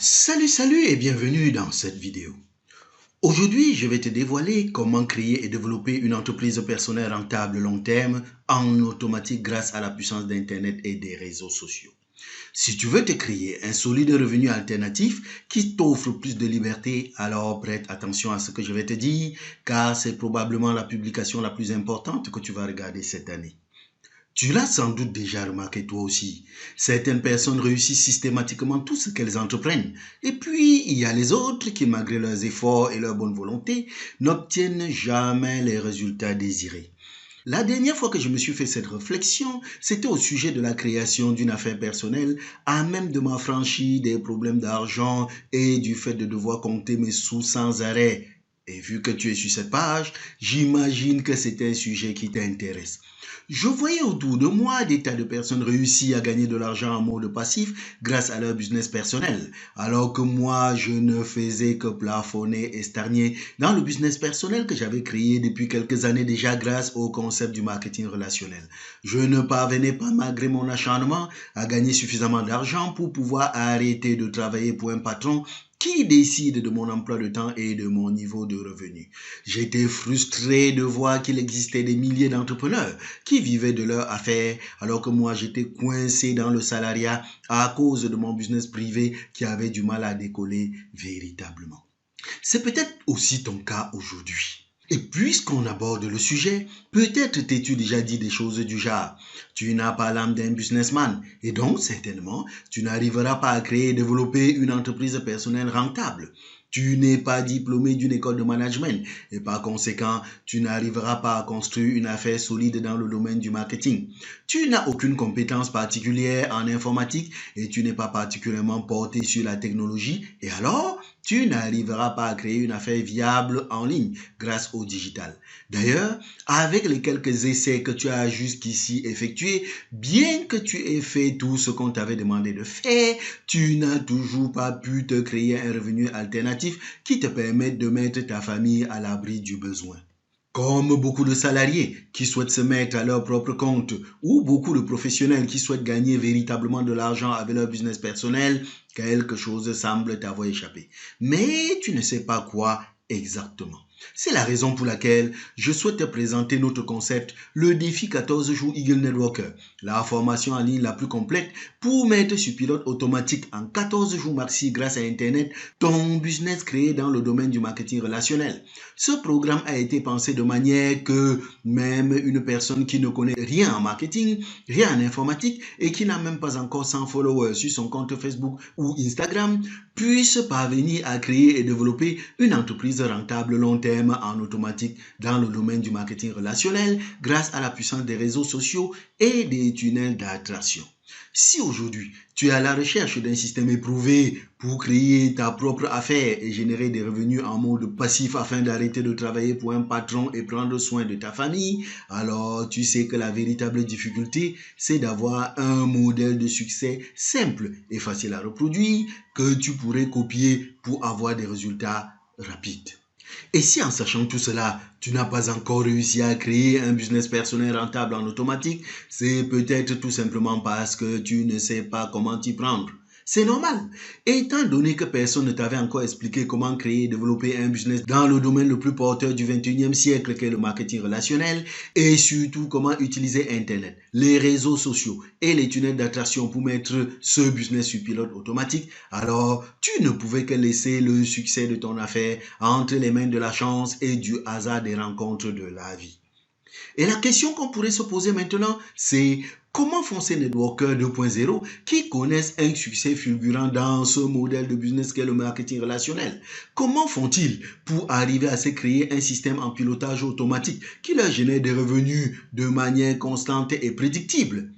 Salut et bienvenue dans cette vidéo. Aujourd'hui, je vais te dévoiler comment créer et développer une entreprise personnelle rentable long terme en automatique grâce à la puissance d'Internet et des réseaux sociaux. Si tu veux te créer un solide revenu alternatif qui t'offre plus de liberté, alors prête attention à ce que je vais te dire, car c'est probablement la publication la plus importante que tu vas regarder cette année. Tu l'as sans doute déjà remarqué toi aussi. Certaines personnes réussissent systématiquement tout ce qu'elles entreprennent. Et puis, il y a les autres qui, malgré leurs efforts et leur bonne volonté, n'obtiennent jamais les résultats désirés. La dernière fois que je me suis fait cette réflexion, c'était au sujet de la création d'une affaire personnelle, à même de m'affranchir des problèmes d'argent et du fait de devoir compter mes sous sans arrêt. Et vu que tu es sur cette page, j'imagine que c'est un sujet qui t'intéresse. Je voyais autour de moi des tas de personnes réussir à gagner de l'argent en mode passif grâce à leur business personnel, alors que moi, je ne faisais que plafonner et stagner dans le business personnel que j'avais créé depuis quelques années déjà grâce au concept du marketing relationnel. Je ne parvenais pas, malgré mon acharnement, à gagner suffisamment d'argent pour pouvoir arrêter de travailler pour un patron qui décide de mon emploi de temps et de mon niveau de revenu. J'étais frustré de voir qu'il existait des milliers d'entrepreneurs qui vivaient de leur affaire alors que moi j'étais coincé dans le salariat à cause de mon business privé qui avait du mal à décoller véritablement. C'est peut-être aussi ton cas aujourd'hui. Et puisqu'on aborde le sujet, peut-être t'es-tu déjà dit des choses du genre. Tu n'as pas l'âme d'un businessman et donc certainement tu n'arriveras pas à créer et développer une entreprise personnelle rentable. Tu n'es pas diplômé d'une école de management et par conséquent, tu n'arriveras pas à construire une affaire solide dans le domaine du marketing. Tu n'as aucune compétence particulière en informatique et tu n'es pas particulièrement porté sur la technologie et alors, tu n'arriveras pas à créer une affaire viable en ligne grâce au digital. D'ailleurs, avec les quelques essais que tu as jusqu'ici effectués, bien que tu aies fait tout ce qu'on t'avait demandé de faire, tu n'as toujours pas pu te créer un revenu alternatif qui te permette de mettre ta famille à l'abri du besoin. Comme beaucoup de salariés qui souhaitent se mettre à leur propre compte ou beaucoup de professionnels qui souhaitent gagner véritablement de l'argent avec leur business personnel, quelque chose semble t'avoir échappé. Mais tu ne sais pas quoi exactement. C'est la raison pour laquelle je souhaite te présenter notre concept, le défi 14 jours Eagle Networker, la formation en ligne la plus complète pour mettre sur pilote automatique en 14 jours maxi grâce à Internet ton business créé dans le domaine du marketing relationnel. Ce programme a été pensé de manière que même une personne qui ne connaît rien en marketing, rien en informatique et qui n'a même pas encore 100 followers sur son compte Facebook ou Instagram puisse parvenir à créer et développer une entreprise rentable long terme en automatique dans le domaine du marketing relationnel grâce à la puissance des réseaux sociaux et des tunnels d'attraction. Si aujourd'hui, tu es à la recherche d'un système éprouvé pour créer ta propre affaire et générer des revenus en mode passif afin d'arrêter de travailler pour un patron et prendre soin de ta famille, alors tu sais que la véritable difficulté, c'est d'avoir un modèle de succès simple et facile à reproduire que tu pourrais copier pour avoir des résultats rapides. Et si en sachant tout cela, tu n'as pas encore réussi à créer un business personnel rentable en automatique, c'est peut-être tout simplement parce que tu ne sais pas comment t'y prendre. C'est normal. Étant donné que personne ne t'avait encore expliqué comment créer et développer un business dans le domaine le plus porteur du 21e siècle qu'est le marketing relationnel et surtout comment utiliser Internet, les réseaux sociaux et les tunnels d'attraction pour mettre ce business sur pilote automatique, alors tu ne pouvais que laisser le succès de ton affaire entre les mains de la chance et du hasard des rencontres de la vie. Et la question qu'on pourrait se poser maintenant, c'est comment font ces networkers 2.0 qui connaissent un succès fulgurant dans ce modèle de business qu'est le marketing relationnel? Comment font-ils pour arriver à se créer un système en pilotage automatique qui leur génère des revenus de manière constante et prédictible?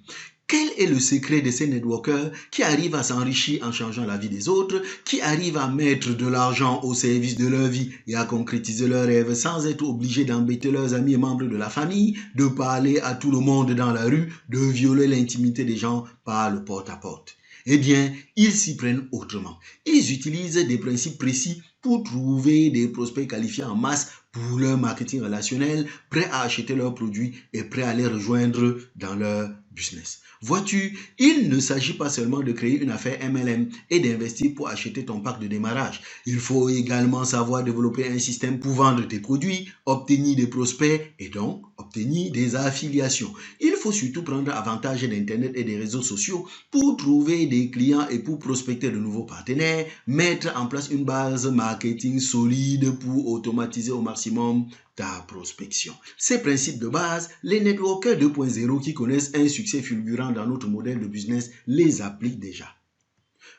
Quel est le secret de ces networkers qui arrivent à s'enrichir en changeant la vie des autres, qui arrivent à mettre de l'argent au service de leur vie et à concrétiser leurs rêves sans être obligés d'embêter leurs amis et membres de la famille, de parler à tout le monde dans la rue, de violer l'intimité des gens par le porte-à-porte? Eh bien, ils s'y prennent autrement. Ils utilisent des principes précis pour trouver des prospects qualifiés en masse pour leur marketing relationnel, prêts à acheter leurs produits et prêts à les rejoindre dans leur business. Vois-tu, il ne s'agit pas seulement de créer une affaire MLM et d'investir pour acheter ton pack de démarrage. Il faut également savoir développer un système pour vendre tes produits, obtenir des prospects et donc obtenir des affiliations. Il faut surtout prendre avantage d'Internet et des réseaux sociaux pour trouver des clients et pour prospecter de nouveaux partenaires, mettre en place une base marketing solide pour automatiser au maximum ta prospection. Ces principes de base, les networkers 2.0 qui connaissent un succès fulgurant dans notre modèle de business les appliquent déjà.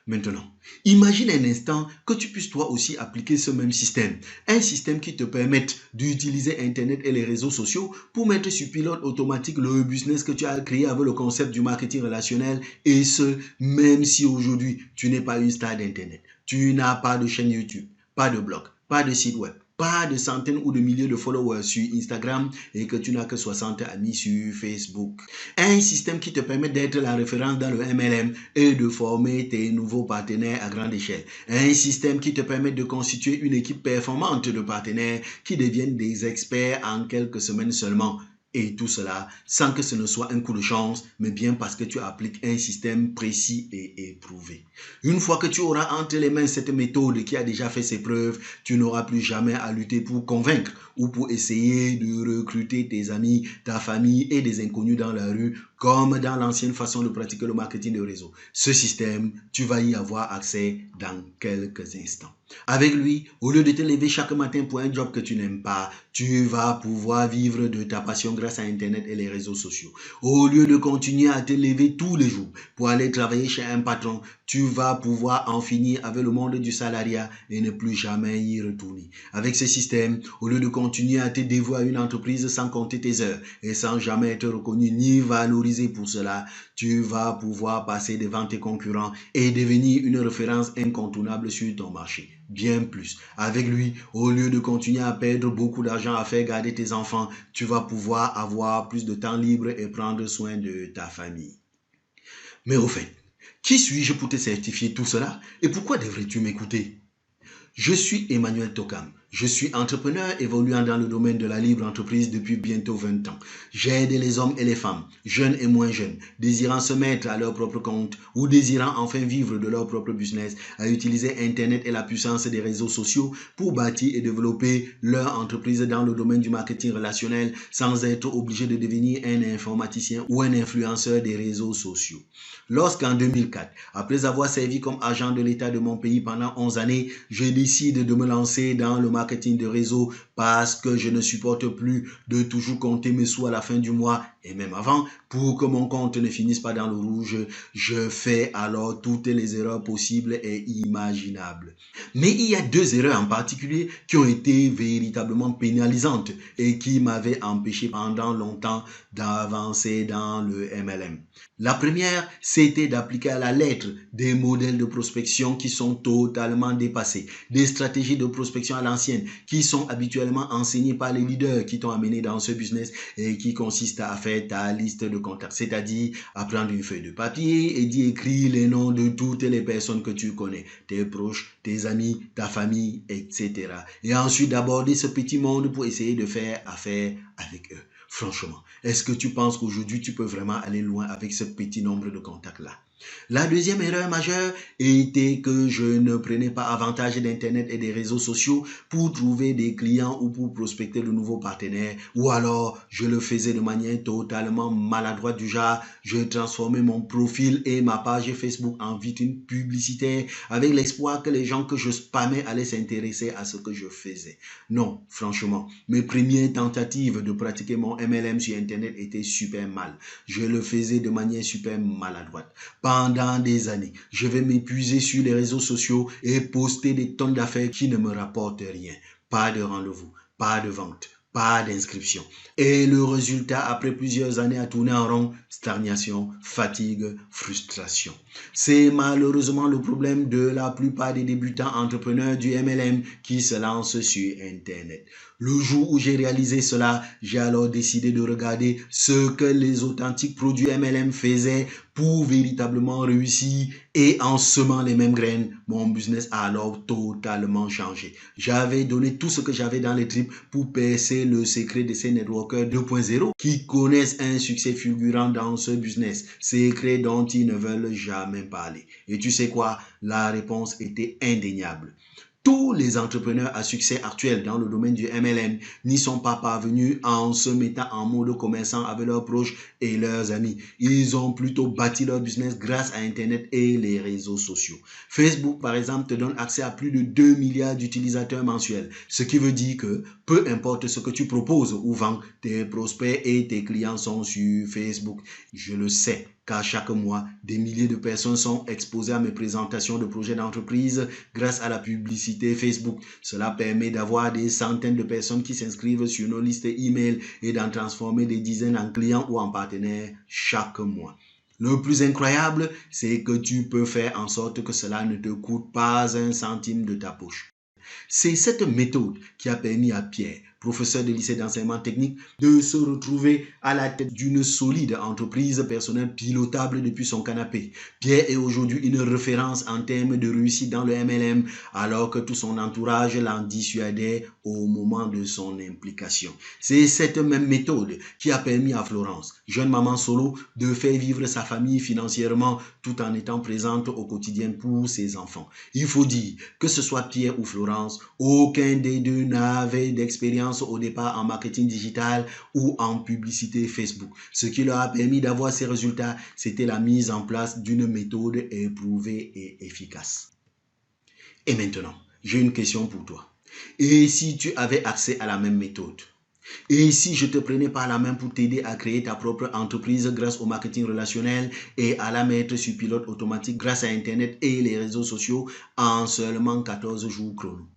Maintenant, imagine un instant que tu puisses toi aussi appliquer ce même système. Un système qui te permette d'utiliser Internet et les réseaux sociaux pour mettre sur pilote automatique le business que tu as créé avec le concept du marketing relationnel, et ce, même si aujourd'hui tu n'es pas une star d'Internet. Tu n'as pas de chaîne YouTube, pas de blog, pas de site web, pas de centaines ou de milliers de followers sur Instagram et que tu n'as que 60 amis sur Facebook. Un système qui te permet d'être la référence dans le MLM et de former tes nouveaux partenaires à grande échelle. Un système qui te permet de constituer une équipe performante de partenaires qui deviennent des experts en quelques semaines seulement. Et tout cela sans que ce ne soit un coup de chance, mais bien parce que tu appliques un système précis et éprouvé. Une fois que tu auras entre les mains cette méthode qui a déjà fait ses preuves, tu n'auras plus jamais à lutter pour convaincre ou pour essayer de recruter tes amis, ta famille et des inconnus dans la rue, comme dans l'ancienne façon de pratiquer le marketing de réseau. Ce système, tu vas y avoir accès dans quelques instants. Avec lui, au lieu de te lever chaque matin pour un job que tu n'aimes pas, tu vas pouvoir vivre de ta passion grâce à Internet et les réseaux sociaux. Au lieu de continuer à te lever tous les jours pour aller travailler chez un patron, tu vas pouvoir en finir avec le monde du salariat et ne plus jamais y retourner. Avec ce système, au lieu de continuer à te dévouer à une entreprise sans compter tes heures et sans jamais être reconnu ni valorisé pour cela, tu vas pouvoir passer devant tes concurrents et devenir une référence incontournable sur ton marché. Bien plus. Avec lui, au lieu de continuer à perdre beaucoup d'argent à faire garder tes enfants, tu vas pouvoir avoir plus de temps libre et prendre soin de ta famille. Mais au fait, qui suis-je pour te certifier tout cela et pourquoi devrais-tu m'écouter? Je suis Emmanuel Tokam. Je suis entrepreneur évoluant dans le domaine de la libre entreprise depuis bientôt 20 ans. J'aide les hommes et les femmes, jeunes et moins jeunes, désirant se mettre à leur propre compte ou désirant enfin vivre de leur propre business, à utiliser Internet et la puissance des réseaux sociaux pour bâtir et développer leur entreprise dans le domaine du marketing relationnel sans être obligé de devenir un informaticien ou un influenceur des réseaux sociaux. Lorsqu'en 2004, après avoir servi comme agent de l'État de mon pays pendant 11 années, je décide de me lancer dans le marketing de réseau parce que je ne supporte plus de toujours compter mes sous à la fin du mois et même avant pour que mon compte ne finisse pas dans le rouge. Je fais alors toutes les erreurs possibles et imaginables. Mais il y a deux erreurs en particulier qui ont été véritablement pénalisantes et qui m'avaient empêché pendant longtemps d'avancer dans le MLM. La première, c'était d'appliquer à la lettre des modèles de prospection qui sont totalement dépassés, des stratégies de prospection à l'ancienne qui sont habituellement enseignées par les leaders qui t'ont amené dans ce business et qui consistent à faire ta liste de contacts, c'est-à-dire à prendre une feuille de papier et d'y écrire les noms de toutes les personnes que tu connais, tes proches, tes amis, ta famille, etc. Et ensuite d'aborder ce petit monde pour essayer de faire affaire avec eux. Franchement, est-ce que tu penses qu'aujourd'hui tu peux vraiment aller loin avec ce petit nombre de contacts-là? La deuxième erreur majeure était que je ne prenais pas avantage d'Internet et des réseaux sociaux pour trouver des clients ou pour prospecter de nouveaux partenaires, ou alors je le faisais de manière totalement maladroite du genre, je transformais mon profil et ma page Facebook en vitrine publicitaire avec l'espoir que les gens que je spammais allaient s'intéresser à ce que je faisais. Non, franchement, mes premières tentatives de pratiquer mon MLM sur Internet étaient super mal. Je le faisais de manière super maladroite. Pendant des années, je vais m'épuiser sur les réseaux sociaux et poster des tonnes d'affaires qui ne me rapportent rien. Pas de rendez-vous, pas de vente, pas d'inscription. Et le résultat, après plusieurs années à tourner en rond, stagnation, fatigue, frustration. C'est malheureusement le problème de la plupart des débutants entrepreneurs du MLM qui se lancent sur Internet. Le jour où j'ai réalisé cela, j'ai alors décidé de regarder ce que les authentiques produits MLM faisaient pour véritablement réussir et en semant les mêmes graines, mon business a alors totalement changé. J'avais donné tout ce que j'avais dans les tripes pour percer le secret de ces networkers 2.0 qui connaissent un succès fulgurant dans ce business, secret dont ils ne veulent jamais parler. Et tu sais quoi? La réponse était indéniable. Tous les entrepreneurs à succès actuels dans le domaine du MLM n'y sont pas parvenus en se mettant en mode commerçant avec leurs proches et leurs amis. Ils ont plutôt bâti leur business grâce à Internet et les réseaux sociaux. Facebook, par exemple, te donne accès à plus de 2 milliards d'utilisateurs mensuels, ce qui veut dire que peu importe ce que tu proposes ou vends, tes prospects et tes clients sont sur Facebook. Je le sais, car chaque mois, des milliers de personnes sont exposées à mes présentations de projets d'entreprise grâce à la publicité Facebook. Cela permet d'avoir des centaines de personnes qui s'inscrivent sur nos listes email et d'en transformer des dizaines en clients ou en partenaires chaque mois. Le plus incroyable, c'est que tu peux faire en sorte que cela ne te coûte pas un centime de ta poche. C'est cette méthode qui a permis à Pierre, professeur de lycée d'enseignement technique, de se retrouver à la tête d'une solide entreprise personnelle pilotable depuis son canapé. Pierre est aujourd'hui une référence en termes de réussite dans le MLM, alors que tout son entourage l'en dissuadait au moment de son implication. C'est cette même méthode qui a permis à Florence, jeune maman solo, de faire vivre sa famille financièrement tout en étant présente au quotidien pour ses enfants. Il faut dire que ce soit Pierre ou Florence, aucun des deux n'avait d'expérience au départ en marketing digital ou en publicité Facebook. Ce qui leur a permis d'avoir ces résultats, c'était la mise en place d'une méthode éprouvée et efficace. Et maintenant, j'ai une question pour toi. Et si tu avais accès à la même méthode? Et si je te prenais par la main pour t'aider à créer ta propre entreprise grâce au marketing relationnel et à la mettre sur pilote automatique grâce à Internet et les réseaux sociaux en seulement 14 jours chrono?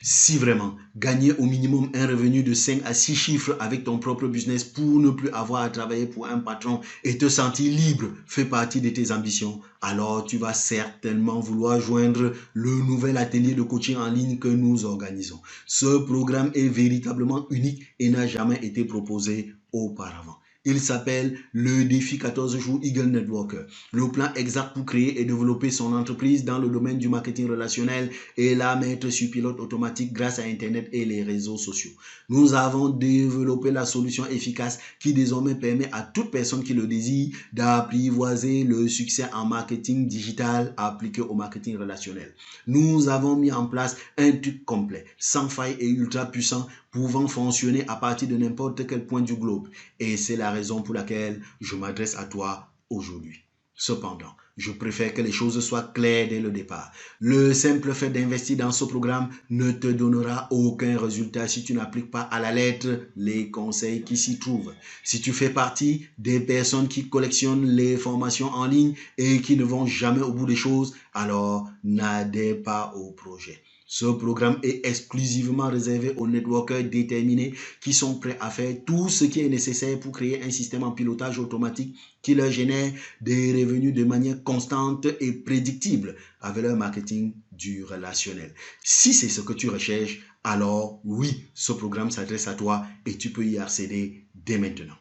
Si vraiment gagner au minimum un revenu de 5 à 6 chiffres avec ton propre business pour ne plus avoir à travailler pour un patron et te sentir libre fait partie de tes ambitions, alors tu vas certainement vouloir joindre le nouvel atelier de coaching en ligne que nous organisons. Ce programme est véritablement unique et n'a jamais été proposé auparavant. Il s'appelle le défi 14 jours Eagle Networker. Le plan exact pour créer et développer son entreprise dans le domaine du marketing relationnel et la mettre sur pilote automatique grâce à Internet et les réseaux sociaux. Nous avons développé la solution efficace qui désormais permet à toute personne qui le désire d'apprivoiser le succès en marketing digital appliqué au marketing relationnel. Nous avons mis en place un truc complet, sans faille et ultra puissant, pouvant fonctionner à partir de n'importe quel point du globe. Et c'est la raison pour laquelle je m'adresse à toi aujourd'hui. Cependant, je préfère que les choses soient claires dès le départ. Le simple fait d'investir dans ce programme ne te donnera aucun résultat si tu n'appliques pas à la lettre les conseils qui s'y trouvent. Si tu fais partie des personnes qui collectionnent les formations en ligne et qui ne vont jamais au bout des choses, alors n'adhère pas au projet. Ce programme est exclusivement réservé aux networkers déterminés qui sont prêts à faire tout ce qui est nécessaire pour créer un système en pilotage automatique qui leur génère des revenus de manière constante et prédictible avec leur marketing du relationnel. Si c'est ce que tu recherches, alors oui, ce programme s'adresse à toi et tu peux y accéder dès maintenant.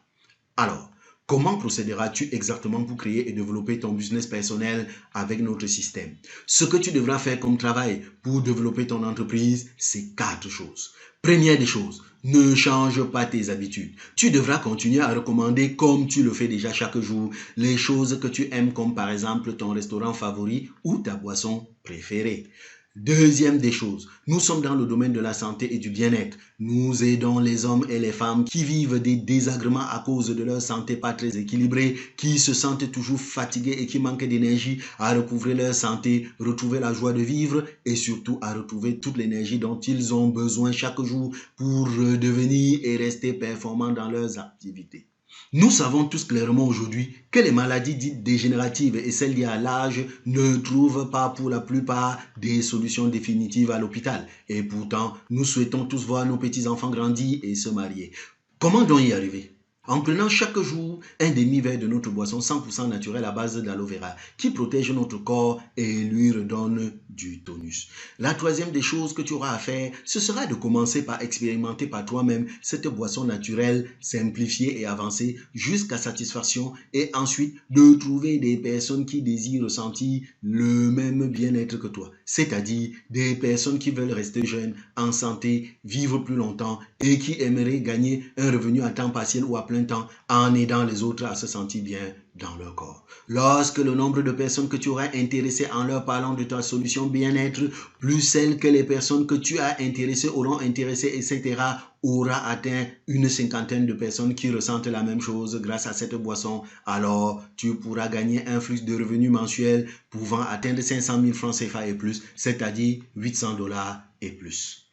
Alors, comment procéderas-tu exactement pour créer et développer ton business personnel avec notre système? Ce que tu devras faire comme travail pour développer ton entreprise, c'est 4 choses. Première des choses, ne change pas tes habitudes. Tu devras continuer à recommander, comme tu le fais déjà chaque jour, les choses que tu aimes, comme par exemple ton restaurant favori ou ta boisson préférée. Deuxième des choses, nous sommes dans le domaine de la santé et du bien-être. Nous aidons les hommes et les femmes qui vivent des désagréments à cause de leur santé pas très équilibrée, qui se sentent toujours fatigués et qui manquent d'énergie à recouvrer leur santé, retrouver la joie de vivre et surtout à retrouver toute l'énergie dont ils ont besoin chaque jour pour redevenir et rester performants dans leurs activités. Nous savons tous clairement aujourd'hui que les maladies dites dégénératives et celles liées à l'âge ne trouvent pas pour la plupart des solutions définitives à l'hôpital. Et pourtant, nous souhaitons tous voir nos petits-enfants grandir et se marier. Comment donc y arriver? en prenant chaque jour un demi-verre de notre boisson 100% naturelle à base d'aloe vera qui protège notre corps et lui redonne du tonus. La troisième des choses que tu auras à faire, ce sera de commencer par expérimenter par toi-même cette boisson naturelle simplifiée et avancée jusqu'à satisfaction et ensuite de trouver des personnes qui désirent ressentir le même bien-être que toi, c'est-à-dire des personnes qui veulent rester jeunes, en santé, vivre plus longtemps et qui aimeraient gagner un revenu à temps partiel ou à plein temps en aidant les autres à se sentir bien dans leur corps. Lorsque le nombre de personnes que tu auras intéressées en leur parlant de ta solution bien-être, plus celles que les personnes que tu as intéressées auront intéressé, etc., aura atteint une cinquantaine de personnes qui ressentent la même chose grâce à cette boisson, alors tu pourras gagner un flux de revenus mensuel pouvant atteindre 500 000 francs CFA et plus, c'est-à-dire 800 $ et plus.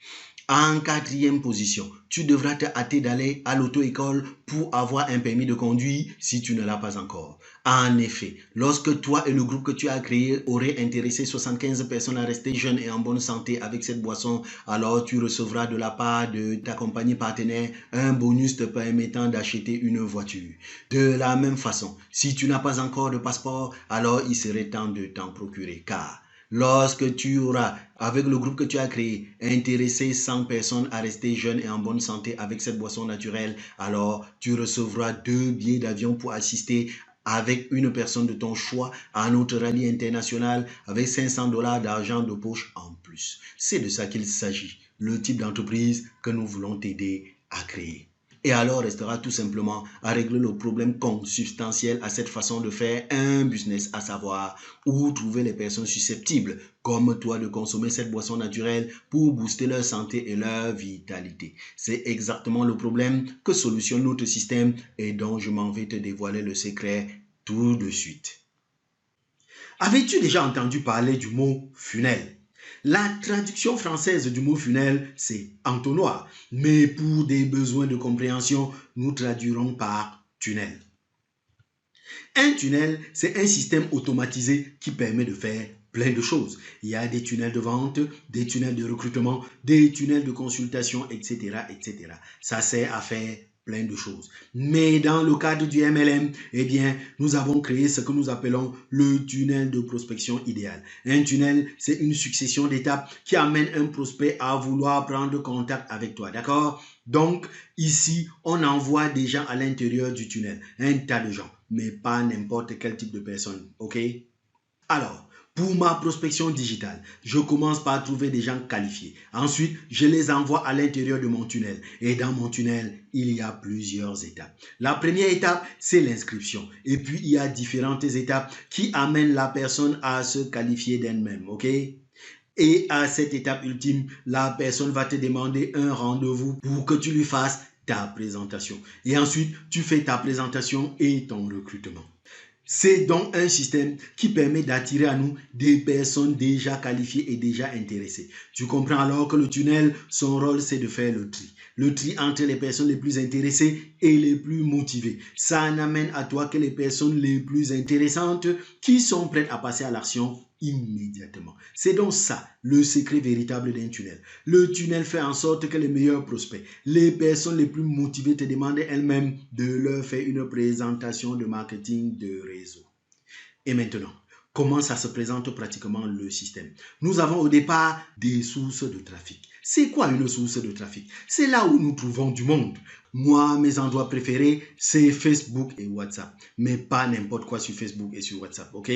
En quatrième position, tu devras te hâter d'aller à l'auto-école pour avoir un permis de conduire si tu ne l'as pas encore. En effet, lorsque toi et le groupe que tu as créé auraient intéressé 75 personnes à rester jeunes et en bonne santé avec cette boisson, alors tu recevras de la part de ta compagnie partenaire un bonus te permettant d'acheter une voiture. De la même façon, si tu n'as pas encore de passeport, alors il serait temps de t'en procurer car lorsque tu auras, avec le groupe que tu as créé, intéressé 100 personnes à rester jeunes et en bonne santé avec cette boisson naturelle, alors tu recevras 2 billets d'avion pour assister avec une personne de ton choix à notre rallye international avec 500 $ d'argent de poche en plus. C'est de ça qu'il s'agit, le type d'entreprise que nous voulons t'aider à créer. Et alors restera tout simplement à régler le problème consubstantiel à cette façon de faire un business, à savoir où trouver les personnes susceptibles comme toi de consommer cette boisson naturelle pour booster leur santé et leur vitalité. C'est exactement le problème que solutionne notre système et dont je m'en vais te dévoiler le secret tout de suite. Avais-tu déjà entendu parler du mot funnel? La traduction française du mot funnel, c'est entonnoir, mais pour des besoins de compréhension, nous traduirons par tunnel. Un tunnel, c'est un système automatisé qui permet de faire plein de choses. Il y a des tunnels de vente, des tunnels de recrutement, des tunnels de consultation, etc., etc. Ça sert à faire plein de choses. Mais dans le cadre du MLM, eh bien, nous avons créé ce que nous appelons le tunnel de prospection idéal. Un tunnel, c'est une succession d'étapes qui amène un prospect à vouloir prendre contact avec toi, d'accord? Donc, ici, on envoie des gens à l'intérieur du tunnel, un tas de gens, mais pas n'importe quel type de personne, ok? Alors, pour ma prospection digitale, je commence par trouver des gens qualifiés. Ensuite, je les envoie à l'intérieur de mon tunnel. Et dans mon tunnel, il y a plusieurs étapes. La première étape, c'est l'inscription. Et puis, il y a différentes étapes qui amènent la personne à se qualifier d'elle-même, ok? Et à cette étape ultime, la personne va te demander un rendez-vous pour que tu lui fasses ta présentation. Et ensuite, tu fais ta présentation et ton recrutement. C'est donc un système qui permet d'attirer à nous des personnes déjà qualifiées et déjà intéressées. Tu comprends alors que le tunnel, son rôle, c'est de faire le tri. Le tri entre les personnes les plus intéressées et les plus motivées. Ça n'amène à toi que les personnes les plus intéressantes qui sont prêtes à passer à l'action immédiatement. C'est donc ça le secret véritable d'un tunnel. Le tunnel fait en sorte que les meilleurs prospects, les personnes les plus motivées te demandent elles-mêmes de leur faire une présentation de marketing de réseau. Et maintenant, comment ça se présente pratiquement le système? Nous avons au départ des sources de trafic. C'est quoi une source de trafic? C'est là où nous trouvons du monde. Moi, mes endroits préférés, c'est Facebook et WhatsApp. Mais pas n'importe quoi sur Facebook et sur WhatsApp, ok?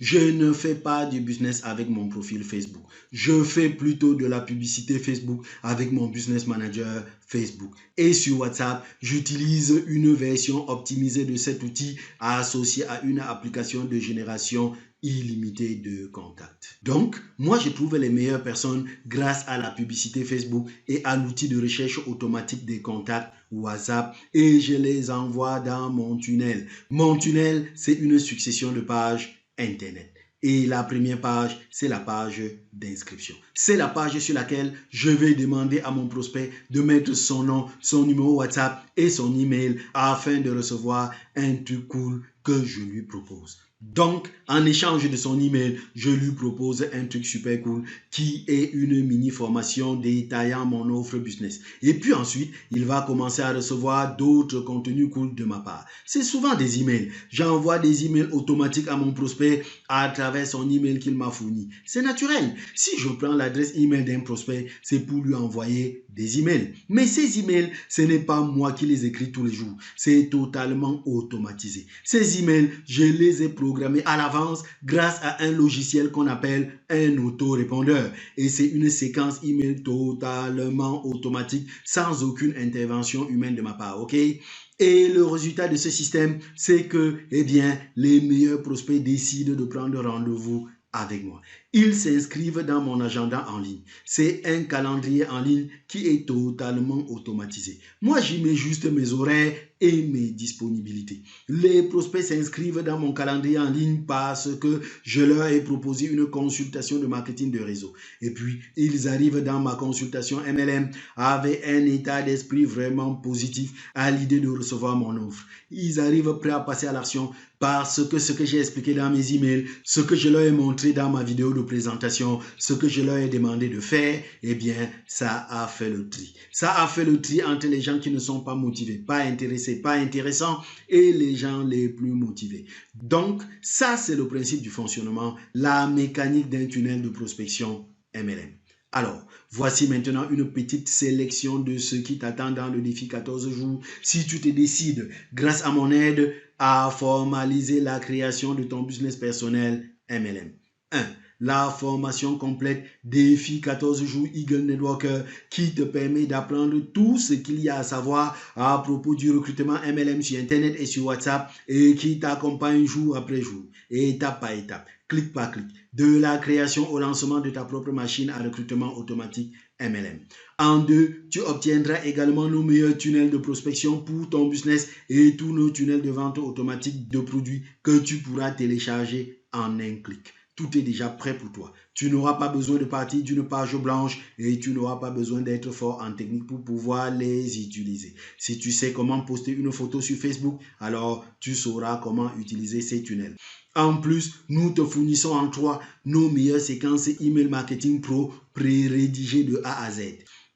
Je ne fais pas du business avec mon profil Facebook. Je fais plutôt de la publicité Facebook avec mon business manager Facebook. Et sur WhatsApp, j'utilise une version optimisée de cet outil associé à une application de génération illimitée de contacts. Donc, moi, je trouve les meilleures personnes grâce à la publicité Facebook et à l'outil de recherche automatique des contacts WhatsApp et je les envoie dans mon tunnel. Mon tunnel, c'est une succession de pages Internet. Et la première page, c'est la page d'inscription. C'est la page sur laquelle je vais demander à mon prospect de mettre son nom, son numéro WhatsApp et son email afin de recevoir un truc cool que je lui propose. Donc, en échange de son email, je lui propose un truc super cool qui est une mini formation détaillant mon offre business. Et puis ensuite, il va commencer à recevoir d'autres contenus cool de ma part. C'est souvent des emails. J'envoie des emails automatiques à mon prospect à travers son email qu'il m'a fourni. C'est naturel. Si je prends l'adresse email d'un prospect, c'est pour lui envoyer des emails. Mais ces emails, ce n'est pas moi qui les écris tous les jours. C'est totalement automatisé. Ces emails, je les ai programmés à l'avance grâce à un logiciel qu'on appelle un autorépondeur. Et c'est une séquence email totalement automatique sans aucune intervention humaine de ma part, ok? Et le résultat de ce système, c'est que, eh bien, les meilleurs prospects décident de prendre rendez-vous avec moi. Ils s'inscrivent dans mon agenda en ligne. C'est un calendrier en ligne qui est totalement automatisé. Moi, j'y mets juste mes horaires et mes disponibilités. Les prospects s'inscrivent dans mon calendrier en ligne parce que je leur ai proposé une consultation de marketing de réseau. Et puis, ils arrivent dans ma consultation MLM avec un état d'esprit vraiment positif à l'idée de recevoir mon offre. Ils arrivent prêts à passer à l'action parce que ce que j'ai expliqué dans mes emails, ce que je leur ai montré dans ma vidéo de présentation, ce que je leur ai demandé de faire, eh bien, ça a fait le tri. Ça a fait le tri entre les gens qui ne sont pas motivés, pas intéressés, pas intéressants et les gens les plus motivés. Donc, ça, c'est le principe du fonctionnement, la mécanique d'un tunnel de prospection MLM. Alors, voici maintenant une petite sélection de ce qui t'attend dans le défi 14 jours. Si tu te décides, grâce à mon aide, à formaliser la création de ton business personnel MLM. 1. La formation complète défi 14 jours Eagle Networker qui te permet d'apprendre tout ce qu'il y a à savoir à propos du recrutement MLM sur Internet et sur WhatsApp et qui t'accompagne jour après jour, étape par étape, clic par clic, de la création au lancement de ta propre machine à recrutement automatique MLM. En 2, tu obtiendras également nos meilleurs tunnels de prospection pour ton business et tous nos tunnels de vente automatique de produits que tu pourras télécharger en un clic. Tout est déjà prêt pour toi. Tu n'auras pas besoin de partir d'une page blanche et tu n'auras pas besoin d'être fort en technique pour pouvoir les utiliser. Si tu sais comment poster une photo sur Facebook, alors tu sauras comment utiliser ces tunnels. En plus, nous te fournissons en toi nos meilleures séquences email marketing pro pré-rédigées de A à Z.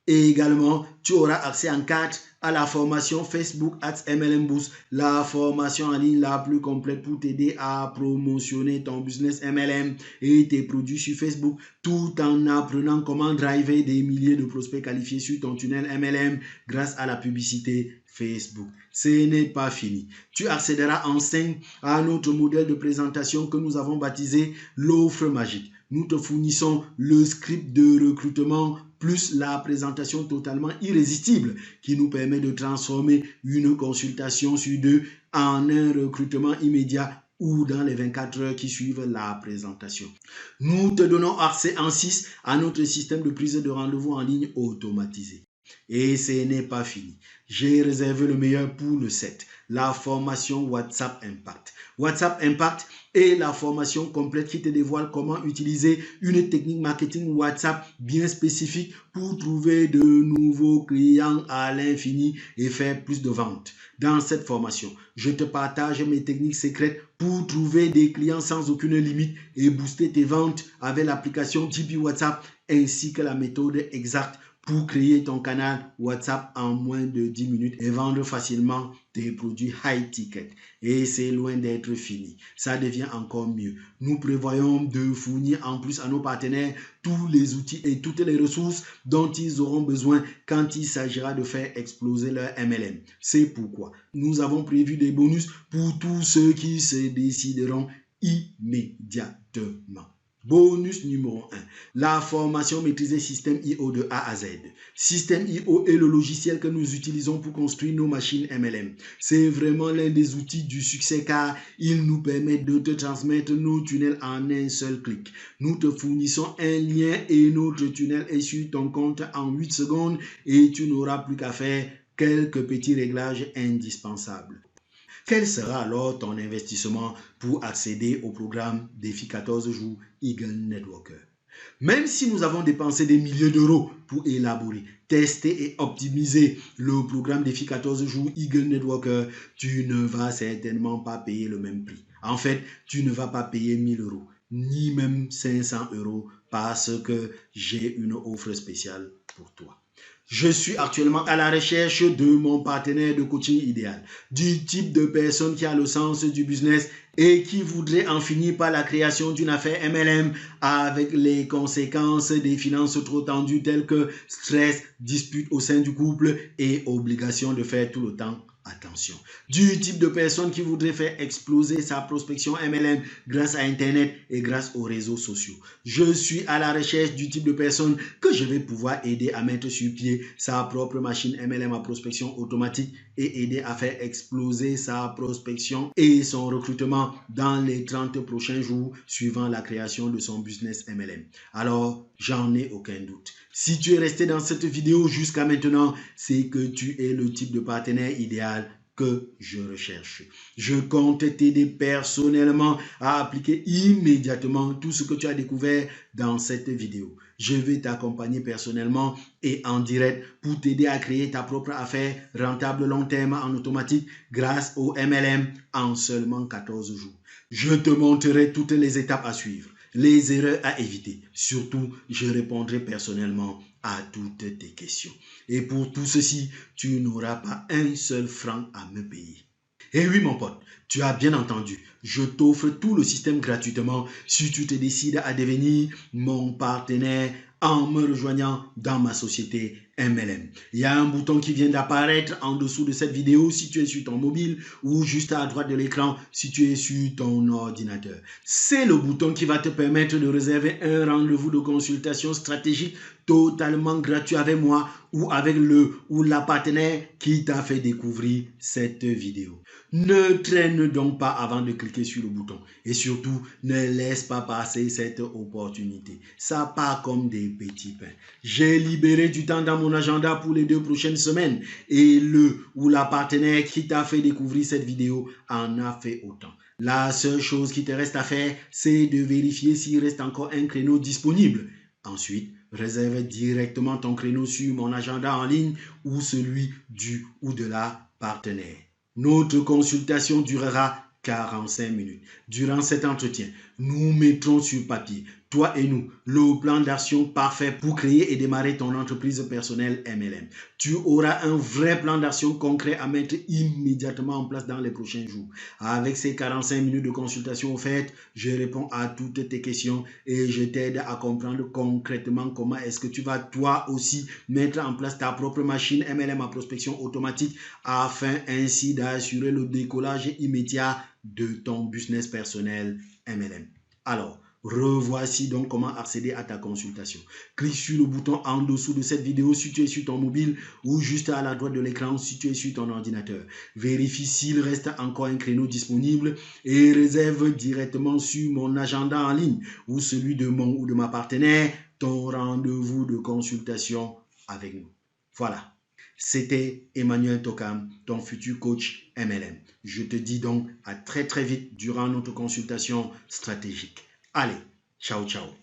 Et également, tu auras accès en 4 à la formation Facebook Ads MLM Boost, la formation en ligne la plus complète pour t'aider à promotionner ton business MLM et tes produits sur Facebook, tout en apprenant comment driver des milliers de prospects qualifiés sur ton tunnel MLM grâce à la publicité Facebook. Ce n'est pas fini. Tu accéderas enfin à notre modèle de présentation que nous avons baptisé l'offre magique. Nous te fournissons le script de recrutement plus la présentation totalement irrésistible qui nous permet de transformer une consultation sur 2 en un recrutement immédiat ou dans les 24 heures qui suivent la présentation. Nous te donnons accès en 6 à notre système de prise de rendez-vous en ligne automatisé. Et ce n'est pas fini. J'ai réservé le meilleur pour le 7, la formation WhatsApp Impact. WhatsApp Impact est la formation complète qui te dévoile comment utiliser une technique marketing WhatsApp bien spécifique pour trouver de nouveaux clients à l'infini et faire plus de ventes. Dans cette formation, je te partage mes techniques secrètes pour trouver des clients sans aucune limite et booster tes ventes avec l'application JB WhatsApp ainsi que la méthode exacte pour créer ton canal WhatsApp en moins de 10 minutes et vendre facilement tes produits high ticket. Et c'est loin d'être fini. Ça devient encore mieux. Nous prévoyons de fournir en plus à nos partenaires tous les outils et toutes les ressources dont ils auront besoin quand il s'agira de faire exploser leur MLM. C'est pourquoi nous avons prévu des bonus pour tous ceux qui se décideront immédiatement. Bonus numéro 1, la formation maîtriser Système IO de A à Z. Système IO est le logiciel que nous utilisons pour construire nos machines MLM. C'est vraiment l'un des outils du succès car il nous permet de te transmettre nos tunnels en un seul clic. Nous te fournissons un lien et notre tunnel est sur ton compte en 8 secondes et tu n'auras plus qu'à faire quelques petits réglages indispensables. Quel sera alors ton investissement pour accéder au programme Défi 14 jours Eagle Networker? Même si nous avons dépensé des milliers d'euros pour élaborer, tester et optimiser le programme Défi 14 jours Eagle Networker, tu ne vas certainement pas payer le même prix. En fait, tu ne vas pas payer 1000 euros, ni même 500 euros parce que j'ai une offre spéciale pour toi. Je suis actuellement à la recherche de mon partenaire de coaching idéal, du type de personne qui a le sens du business et qui voudrait en finir par la création d'une affaire MLM avec les conséquences des finances trop tendues telles que stress, disputes au sein du couple et obligation de faire tout le temps attention. Du type de personne qui voudrait faire exploser sa prospection MLM grâce à Internet et grâce aux réseaux sociaux. Je suis à la recherche du type de personne que je vais pouvoir aider à mettre sur pied sa propre machine MLM à prospection automatique et aider à faire exploser sa prospection et son recrutement dans les 30 prochains jours suivant la création de son business MLM. Alors, j'en ai aucun doute. Si tu es resté dans cette vidéo jusqu'à maintenant, c'est que tu es le type de partenaire idéal que je recherche. Je compte t'aider personnellement à appliquer immédiatement tout ce que tu as découvert dans cette vidéo. Je vais t'accompagner personnellement et en direct pour t'aider à créer ta propre affaire rentable long terme en automatique grâce au MLM en seulement 14 jours. Je te montrerai toutes les étapes à suivre, les erreurs à éviter. Surtout, je répondrai personnellement à toutes tes questions. Et pour tout ceci, tu n'auras pas un seul franc à me payer. Et oui, mon pote, tu as bien entendu, je t'offre tout le système gratuitement si tu te décides à devenir mon partenaire en me rejoignant dans ma société MLM. Il y a un bouton qui vient d'apparaître en dessous de cette vidéo si tu es sur ton mobile ou juste à droite de l'écran si tu es sur ton ordinateur. C'est le bouton qui va te permettre de réserver un rendez-vous de consultation stratégique totalement gratuit avec moi ou avec le ou la partenaire qui t'a fait découvrir cette vidéo. Ne traîne donc pas avant de cliquer sur le bouton et surtout ne laisse pas passer cette opportunité. Ça part comme des petits pains. J'ai libéré du temps dans mon agenda pour les 2 prochaines semaines et le ou la partenaire qui t'a fait découvrir cette vidéo en a fait autant. La seule chose qui te reste à faire, c'est de vérifier s'il reste encore un créneau disponible. Ensuite, réserve directement ton créneau sur mon agenda en ligne ou celui du ou de la partenaire. Notre consultation durera 45 minutes. Durant cet entretien, nous mettrons sur papier, toi et nous, le plan d'action parfait pour créer et démarrer ton entreprise personnelle MLM. Tu auras un vrai plan d'action concret à mettre immédiatement en place dans les prochains jours. Avec ces 45 minutes de consultation offertes, je réponds à toutes tes questions et je t'aide à comprendre concrètement comment est-ce que tu vas toi aussi mettre en place ta propre machine MLM à prospection automatique afin ainsi d'assurer le décollage immédiat de ton business personnel MLM. Alors, revoici donc comment accéder à ta consultation. Clique sur le bouton en dessous de cette vidéo si tu es sur ton mobile ou juste à la droite de l'écran si tu es sur ton ordinateur. Vérifie s'il reste encore un créneau disponible et réserve directement sur mon agenda en ligne ou celui de mon ou de ma partenaire ton rendez-vous de consultation avec nous. Voilà. C'était Emmanuel Tokam, ton futur coach MLM. Je te dis donc à très vite durant notre consultation stratégique. Allez, ciao, ciao.